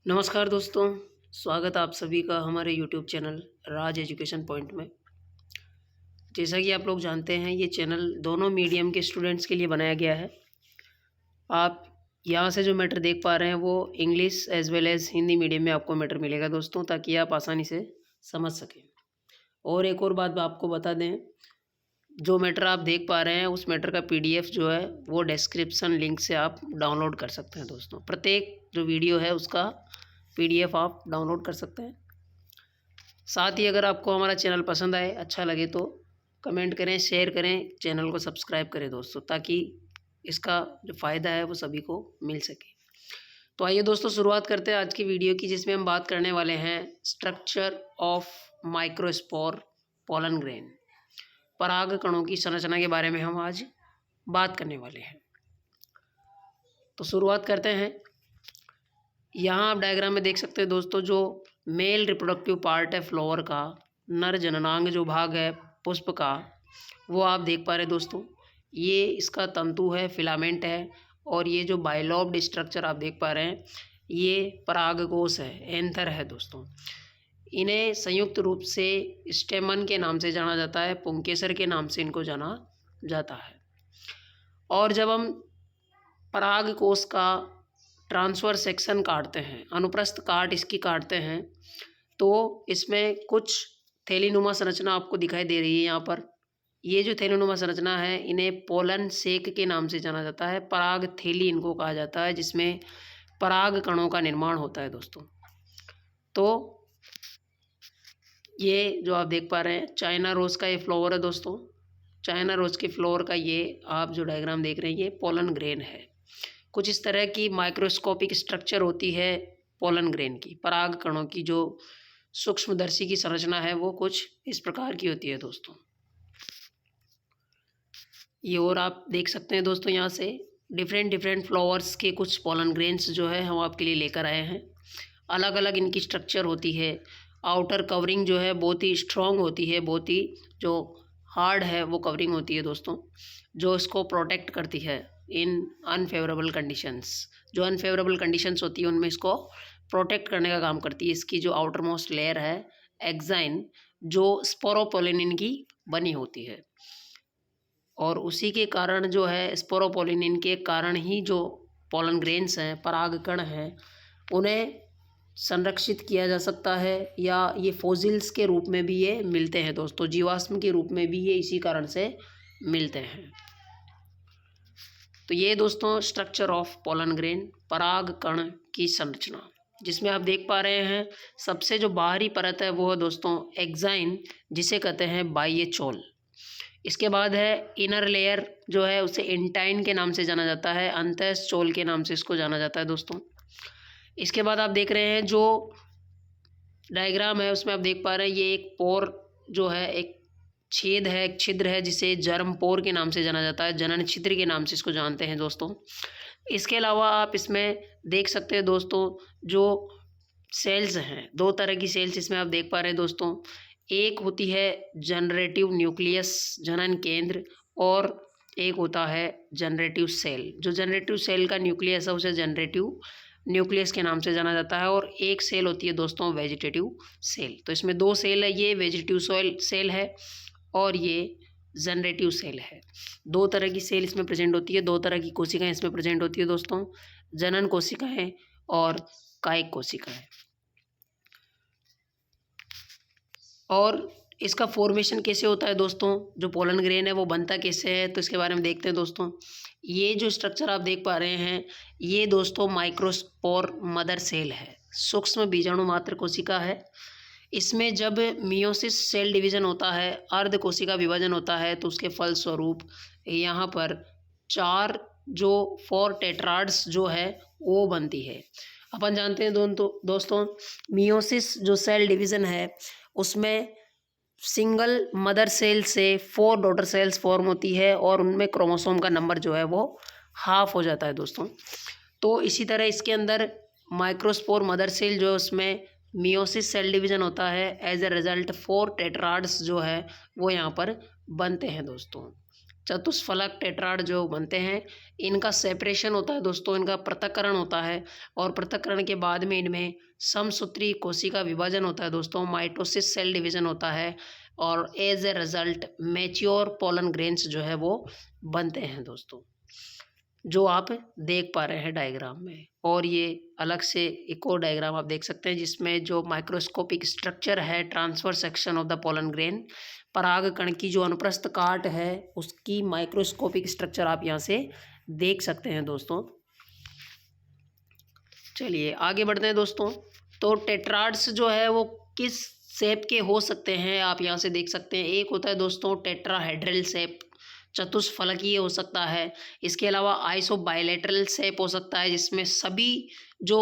नमस्कार दोस्तों, स्वागत है आप सभी का हमारे यूट्यूब चैनल राज एजुकेशन पॉइंट में। जैसा कि आप लोग जानते हैं, ये चैनल दोनों मीडियम के स्टूडेंट्स के लिए बनाया गया है। आप यहाँ से जो मैटर देख पा रहे हैं वो English as well as Hindi medium में आपको मैटर मिलेगा दोस्तों, ताकि आप आसानी से समझ सकें। और एक और बात आपको बता दें, जो मैटर आप देख पा रहे हैं उस मैटर का PDF जो है वो डिस्क्रिप्शन लिंक से आप डाउनलोड कर सकते हैं दोस्तों। प्रत्येक जो वीडियो है उसका PDF आप डाउनलोड कर सकते हैं। साथ ही अगर आपको हमारा चैनल पसंद आए, अच्छा लगे तो कमेंट करें, शेयर करें, चैनल को सब्सक्राइब करें दोस्तों, ताकि इसका जो फ़ायदा है वो सभी को मिल सके। तो आइए दोस्तों शुरुआत करते हैं आज की वीडियो की, जिसमें हम बात करने वाले हैं structure of microspore pollen grain. पराग कणों की संरचना के बारे में हम आज बात करने वाले हैं। तो शुरुआत करते हैं। यहाँ आप डायग्राम में देख सकते हैं दोस्तों, जो मेल रिप्रोडक्टिव पार्ट है फ्लावर का, नर जननांग जो भाग है पुष्प का, वो आप देख पा रहे हैं दोस्तों। ये इसका तंतु है, फिलामेंट है, और ये जो बाइलॉब्ड स्ट्रक्चर आप देख पा रहे हैं ये परागकोश है, एंथर है दोस्तों। इन्हें संयुक्त रूप से स्टेमन के नाम से जाना जाता है, पुंकेसर के नाम से इनको जाना जाता है। और जब हम परागकोश का ट्रांसफर सेक्शन काटते हैं, अनुप्रस्थ काट इसकी काटते हैं, तो इसमें कुछ थैलीनुमा संरचना आपको दिखाई दे रही है। यहाँ पर ये जो थैलीनुमा संरचना है इन्हें पोलन सेक के नाम से जाना जाता है। पराग थैली इनको कहा जाता है, जिसमें पराग कणों का निर्माण होता है दोस्तों। तो ये जो आप देख पा रहे हैं चाइना रोज का ये फ्लावर है दोस्तों। चाइना रोज के फ्लावर का ये आप जो डायग्राम देख रहे हैं ये पोलन ग्रेन है। कुछ इस तरह की माइक्रोस्कोपिक स्ट्रक्चर होती है पोलन ग्रेन की। पराग कणों की जो सूक्ष्मदर्शी की संरचना है वो कुछ इस प्रकार की होती है दोस्तों। ये और आप देख सकते हैं दोस्तों, यहाँ से डिफरेंट फ्लावर्स के कुछ पोलन ग्रेन्स जो है हम आपके लिए लेकर आए हैं। अलग अलग इनकी स्ट्रक्चर होती है। आउटर कवरिंग जो है बहुत ही स्ट्रॉन्ग होती है, बहुत ही जो हार्ड है वो कवरिंग होती है दोस्तों, जो इसको प्रोटेक्ट करती है इन अनफेवरेबल कंडीशंस। जो अनफेवरेबल कंडीशंस होती है उनमें इसको प्रोटेक्ट करने का काम करती है। इसकी जो आउटर मोस्ट लेयर है एक्साइन, जो स्पोरोपोलिनिन की बनी होती है, और उसी के कारण जो है स्पोरोपोलिनिन के कारण ही जो पोलन ग्रेन्स हैं, परागकण हैं, उन्हें संरक्षित किया जा सकता है, या ये फोसिल्स के रूप में भी ये मिलते हैं दोस्तों, जीवाश्म के रूप में भी ये इसी कारण से मिलते हैं। तो ये दोस्तों स्ट्रक्चर ऑफ पोलन ग्रेन, पराग कण की संरचना, जिसमें आप देख पा रहे हैं सबसे जो बाहरी परत है वो है दोस्तों एक्साइन, जिसे कहते हैं बाह्य चोल। इसके बाद है इनर लेयर जो है उसे इंटाइन के नाम से जाना जाता है, अंतःस्थ चोल के नाम से इसको जाना जाता है दोस्तों। इसके बाद आप देख रहे हैं जो डायग्राम है उसमें आप देख पा रहे हैं ये एक पोर जो है, एक छेद है, एक छिद्र है, जिसे जर्म पोर के नाम से जाना जाता है, जनन छिद्र के नाम से इसको जानते हैं दोस्तों। इसके अलावा आप इसमें देख सकते हैं दोस्तों जो सेल्स हैं, दो तरह की सेल्स इसमें आप देख पा रहे हैं दोस्तों। एक होती है जनरेटिव न्यूक्लियस, जनन केंद्र, और एक होता है जनरेटिव सेल। जो जनरेटिव सेल का न्यूक्लियस है उसे जनरेटिव न्यूक्लियस के नाम से जाना जाता है, और एक सेल होती है दोस्तों वेजिटेटिव सेल। तो इसमें दो सेल है, ये वेजिटेटिव सेल है और ये जनरेटिव सेल है। दो तरह की सेल इसमें प्रेजेंट होती है, दो तरह की कोशिकाएं इसमें प्रेजेंट होती है दोस्तों, जनन कोशिकाएं और कायिक कोशिकाएं। और इसका फॉर्मेशन कैसे होता है दोस्तों, जो पोलन ग्रेन है वो बनता कैसे है, तो इसके बारे में देखते हैं दोस्तों। ये जो स्ट्रक्चर आप देख पा रहे हैं ये दोस्तों माइक्रोस्पोर मदर सेल है, सूक्ष्म बीजाणु मात्र कोशिका है। इसमें जब मियोसिस सेल डिवीजन होता है, अर्ध कोशिका विभाजन होता है, तो उसके फलस्वरूप यहाँ पर 4 जो 4 टेट्राड्स जो है वो बनती है। अपन जानते हैं दोस्तों मियोसिस जो सेल डिवीजन है उसमें सिंगल मदर सेल से 4 डॉटर सेल्स फॉर्म होती है, और उनमें क्रोमोसोम का नंबर जो है वो हाफ हो जाता है दोस्तों। तो इसी तरह इसके अंदर माइक्रोस्पोर मदर सेल जो है उसमें मियोसिस सेल डिवीजन होता है। एज ए रिजल्ट 4 टेट्राड्स जो है वो यहाँ पर बनते हैं दोस्तों। चतुष्फलक टेट्राड जो बनते हैं, इनका सेपरेशन होता है दोस्तों, इनका पृथक्करण होता है और पृथक्करण के बाद में इनमें समसूत्री कोशिका विभाजन होता है दोस्तों, माइटोसिस सेल डिवीजन होता है और as a result mature pollen grains जो है वो बनते हैं दोस्तों, जो आप देख पा रहे हैं डायग्राम में। और ये अलग से एक और डायग्राम आप देख सकते हैं जिसमें जो माइक्रोस्कोपिक स्ट्रक्चर है transfer section of the pollen grain, पराग कण की जो अनुप्रस्थ काट है उसकी माइक्रोस्कोपिक स्ट्रक्चर आप यहाँ से देख सकते हैं दोस्तों। चलिए आगे बढ़ते हैं दोस्तों। तो टेट्राड्स जो है वो किस शेप के हो सकते हैं आप यहाँ से देख सकते हैं। एक होता है दोस्तों टेट्राहेड्रल शेप, चतुष्फलकीय हो सकता है। इसके अलावा आइसोबाइलेटरल शेप हो सकता है जिसमें सभी जो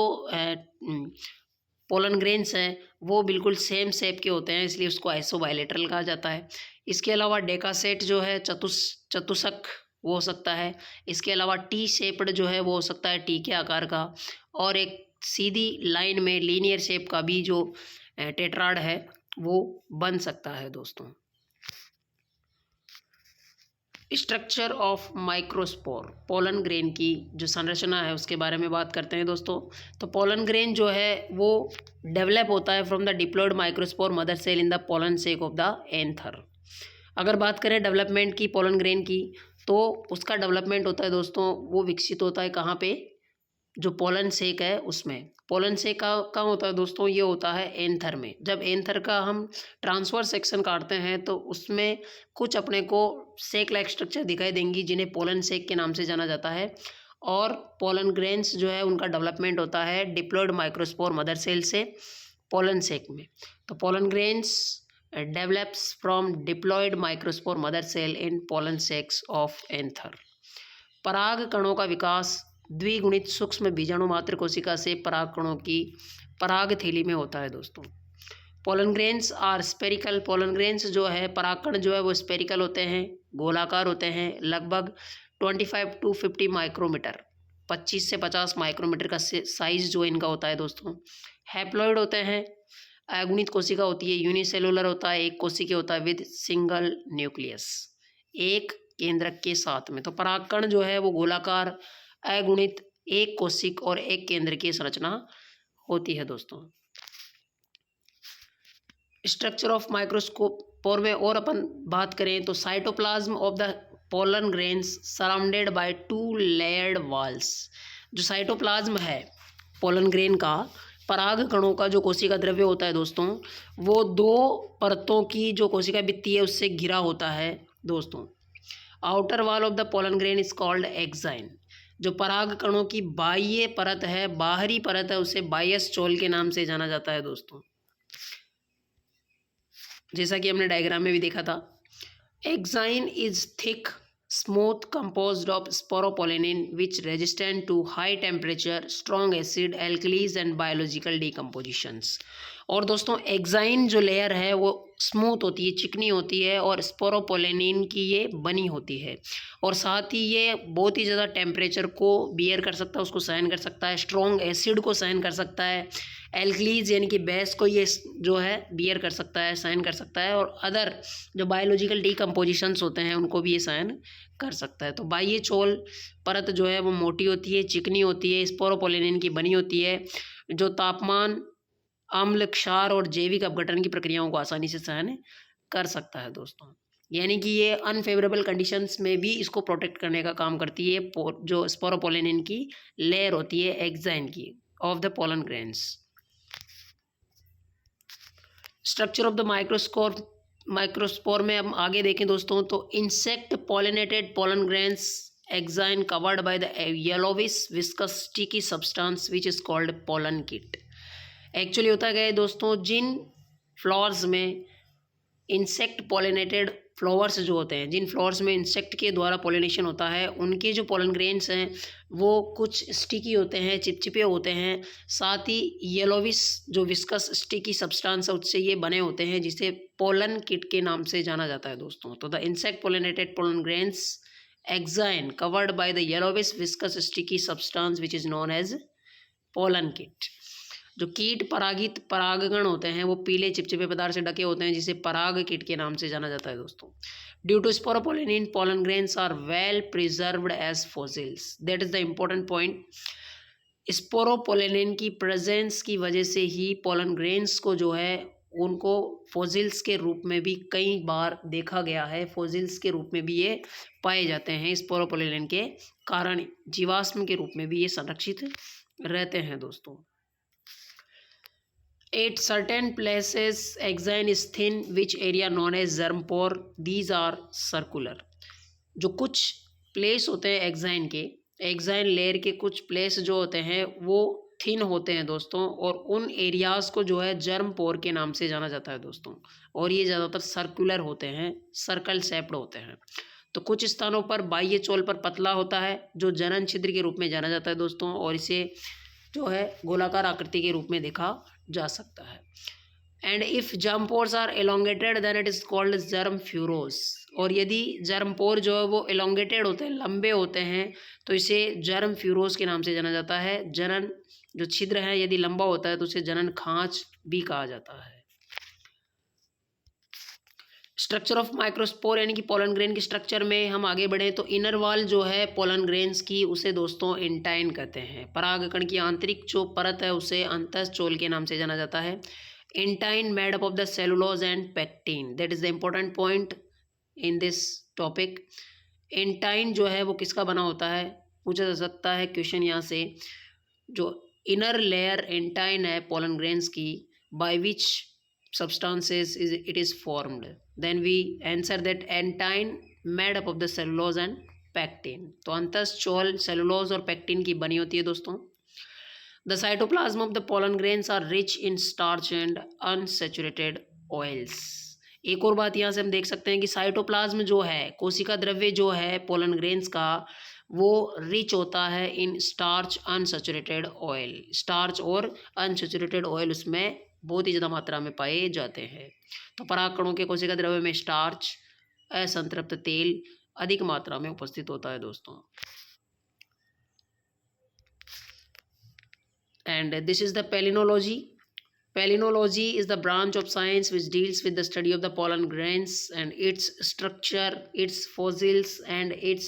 पोलन ग्रेन्स हैं वो बिल्कुल सेम शेप के होते हैं, इसलिए उसको आइसोबाइलेटरल कहा जाता है। इसके अलावा डेकासेट जो है चतुष्क वो हो सकता है। इसके अलावा टी शेप्ड जो है वो हो सकता है टी के आकार का, और एक सीधी लाइन में लीनियर शेप का भी जो टेट्राड है वो बन सकता है दोस्तों। Structure of microspore, pollen grain की जो संरचना है उसके बारे में बात करते हैं दोस्तों। तो पोलन ग्रेन जो है वो डेवलप होता है from the diploid microspore mother cell in the pollen sac of the anther. अगर बात करें डेवलपमेंट की पोलन ग्रेन की, तो उसका डेवलपमेंट होता है दोस्तों, वो विकसित होता है कहाँ पे, जो पोलन सेक है उसमें। पोलन सेक का कहाँ होता है दोस्तों, ये होता है एंथर में। जब एंथर का हम ट्रांसफर सेक्शन काटते हैं तो उसमें कुछ अपने को सेक लाइक स्ट्रक्चर दिखाई देंगी जिन्हें पोलन सेक के नाम से जाना जाता है। और पोलन ग्रेन्स जो है उनका डेवलपमेंट होता है डिप्लॉयड माइक्रोस्पोर मदर सेल से पोलन सेक में। तो pollen grains develops from diploid microspore mother cell in pollen sacs of anther. पराग कणों का विकास द्विगुणित सूक्ष्म बीजाणु मात्र कोशिका से पराग कणों की पराग थैली में होता है दोस्तों। Pollen grains are spherical, pollen grains जो है परागकण जो है वो स्पेरिकल होते हैं, गोलाकार होते हैं, लगभग 25 to 50 माइक्रोमीटर, 25 से 50 माइक्रोमीटर का साइज जो इनका होता है दोस्तों। हैप्लॉइड होते हैं, अगुणित कोशिका होती है, यूनिसेलुलर होता है, एक कोशिकीय होता है विद सिंगल न्यूक्लियस, एक केंद्रक के साथ में। तो परागकण जो है वो गोलाकार, अगुणित, एक कोशिक और एक केंद्र की संरचना होती है दोस्तों। स्ट्रक्चर ऑफ माइक्रोस्कोपोर में और अपन बात करें तो cytoplasm of the pollen grains surrounded by 2 layered walls. जो साइटोप्लाज्म है पोलन ग्रेन का, पराग कणों का जो कोशिका द्रव्य होता है दोस्तों, वो 2 परतों की जो कोशिका भित्ति है उससे घिरा होता है दोस्तों। Outer wall of the pollen grain is called exine. जो पराग कणों की बाह्य परत है, बाहरी परत है, उसे बायस चोल के नाम से जाना जाता है दोस्तों, जैसा कि हमने डायग्राम में भी देखा था। Exine is thick smooth composed of sporopollenin which resistant to high temperature, strong acid, alkalies and biological decompositions. और दोस्तों एक्साइन जो लेयर है वो स्मूथ होती है, चिकनी होती है और स्पोरोपोलेनिन की ये बनी होती है, और साथ ही ये बहुत ही ज़्यादा टेम्परेचर को बियर कर सकता है, उसको सहन कर सकता है, स्ट्रॉन्ग एसिड को सहन कर सकता है, एल्कलीज यानी कि बेस को ये जो है बियर कर सकता है, सहन कर सकता है, और अदर जो बायोलॉजिकल डिकम्पोजिशंस होते हैं उनको भी ये सहन कर सकता है। तो बाह्य चोल परत जो है वो मोटी होती है, चिकनी होती है, स्पोरोपोलेनिन की बनी होती है, जो तापमान, अम्ल, क्षार और जैविक अपघटन की प्रक्रियाओं को आसानी से सहन कर सकता है दोस्तों। यानी कि ये अनफेवरेबल कंडीशंस में भी इसको प्रोटेक्ट करने का काम करती है, जो स्पोरोपोलेनिन की लेयर होती है एक्साइन की of the pollen grains. Structure of the microspore में हम आगे देखें दोस्तों, तो insect pollinated pollen grains exine covered by the yellowish viscous sticky substance which is called pollen kit. Actually होता क्या है दोस्तों, जिन फ्लावर्स में इंसेक्ट पोलिनेटेड फ्लावर्स जो होते हैं, जिन फ्लावर्स में इंसेक्ट के द्वारा पोलिनेशन होता है, उनके जो पोलन ग्रेन्स हैं वो कुछ स्टिकी होते हैं, चिपचिपे होते हैं, साथ ही येलोविश जो विस्कस स्टिकी सब्सटेंस है उससे ये बने होते हैं, जिसे पोलन किट के नाम से जाना जाता है दोस्तों। तो the insect pollinated pollen grains exine covered by the yellowish viscous sticky substance which is known as pollenkitt. जो कीट परागित परागकण होते हैं वो पीले चिपचिपे पदार्थ से ढके होते हैं, जिसे पराग कीट के नाम से जाना जाता है दोस्तों। Due to sporopollenin, pollen grains are well preserved as fossils. That is the important point. Sporopollenin की प्रेजेंस की वजह से ही पोलन ग्रेन्स को जो है उनको फोसिल्स के रूप में भी कई बार देखा गया है। फोसिल्स के रूप में भी ये पाए जाते हैं। स्पोरोपोलेनिन के कारण जीवाश्म के रूप में भी ये संरक्षित रहते हैं दोस्तों। At certain places, exine is thin, which area known as germ pore. These are circular. जो कुछ प्लेस होते हैं एक्साइन के, एक्साइन लेयर के कुछ प्लेस जो होते हैं वो थिन होते हैं दोस्तों, और उन एरियाज़ को जो है जर्म पोर के नाम से जाना जाता है दोस्तों। और ये ज़्यादातर सर्कुलर होते हैं, सर्कल शेप्ड होते हैं। तो कुछ स्थानों पर बाह्य चोल पर पतला होता है जो जनन छिद्र के रूप में जाना जाता है दोस्तों, और इसे जो है गोलाकार आकृति के रूप में देखा जा सकता है। And if germ pores are elongated then it is called germ furrows. और यदि जर्म पोर जो है वो एलोंगेटेड होते हैं, लंबे होते हैं, तो इसे जर्म फ्यूरोस के नाम से जाना जाता है। जनन जो छिद्र है यदि लंबा होता है तो उसे जनन खांच भी कहा जाता है। स्ट्रक्चर ऑफ माइक्रोस्पोर यानी कि पोलन ग्रेन के स्ट्रक्चर में हम आगे बढ़े तो इनर वॉल जो है पोलन ग्रेन्स की उसे दोस्तों इंटाइन कहते हैं। परागकण की आंतरिक जो परत है उसे अंतःचोल के नाम से जाना जाता है। Intine made up of the cellulose and pectin, that is the important point in this topic. Intine जो है वो किसका बना होता है, पूछा जा सकता है क्वेश्चन यहाँ से। जो इनर लेयर इंटाइन है पोलन ग्रेन्स की, by which substances it is formed, then we answer that entine made up of the cellulose and pectin। तो अंतःचोल सेलुलोज और पेक्टिन की बनी होती है दोस्तों। The cytoplasm of the pollen grains are rich in starch and unsaturated oils। एक और बात यहाँ से हम देख सकते हैं कि साइटोप्लाज्म जो है, कोशिका द्रव्य जो है पोलन ग्रेन्स का, वो रिच होता है इन स्टार्च अनसैचुरेटेड ऑयल। स्टार्च और अनसैचुरेटेड ऑयल उसमें बहुत ही ज़्यादा मात्रा में पाए जाते हैं। तो परागकणों के कोशिका द्रव्य में स्टार्च, असंतृप्त तेल अधिक मात्रा में उपस्थित होता है दोस्तों। And this is the palynology. Palynology is the branch of science which deals with the study of the pollen grains and its structure, its fossils, and its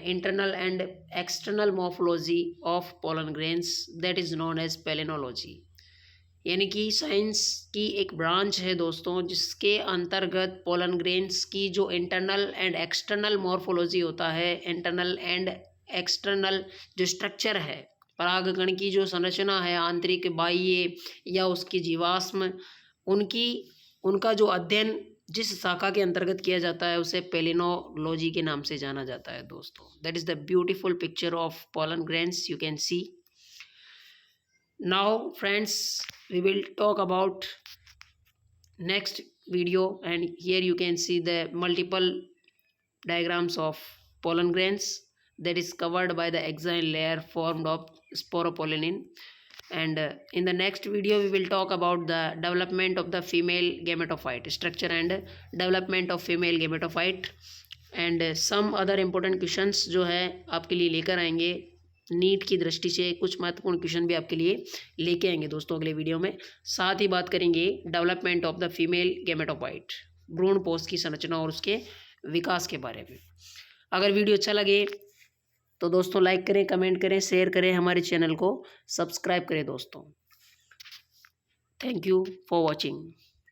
internal and external morphology of pollen grains, that is known as palynology। यानी कि science की एक branch है दोस्तों जिसके अंतर्गत pollen grains की जो इंटरनल एंड एक्सटर्नल मॉर्फोलॉजी होता है, इंटरनल एंड एक्सटर्नल जो स्ट्रक्चर है, परागकण की जो संरचना है, आंतरिक बाह्य या उसकी जीवाश्म, उनका जो अध्ययन जिस शाखा के अंतर्गत किया जाता है उसे पेलिनोलॉजी के नाम से जाना जाता है दोस्तों। That is the beautiful picture of pollen grains you can see. Now friends, we will talk about next video, and here you can see the multiple diagrams of pollen grains that is covered by the exine layer formed of sporopollenin। And in the next video we will talk about the development of the female gametophyte, structure and development of female gametophyte, and some other important questions जो है आपके लिए लेकर आएंगे। NEET की दृष्टि से कुछ महत्वपूर्ण क्वेश्चन भी आपके लिए लेके आएंगे दोस्तों अगले वीडियो में। साथ ही बात करेंगे development of the female gametophyte, भ्रूण पोष की संरचना और उसके विकास के बारे में। अगर वीडियो अच्छा लगे तो दोस्तों लाइक करें, कमेंट करें, शेयर करें, हमारे चैनल को सब्सक्राइब करें दोस्तों। Thank you for watching.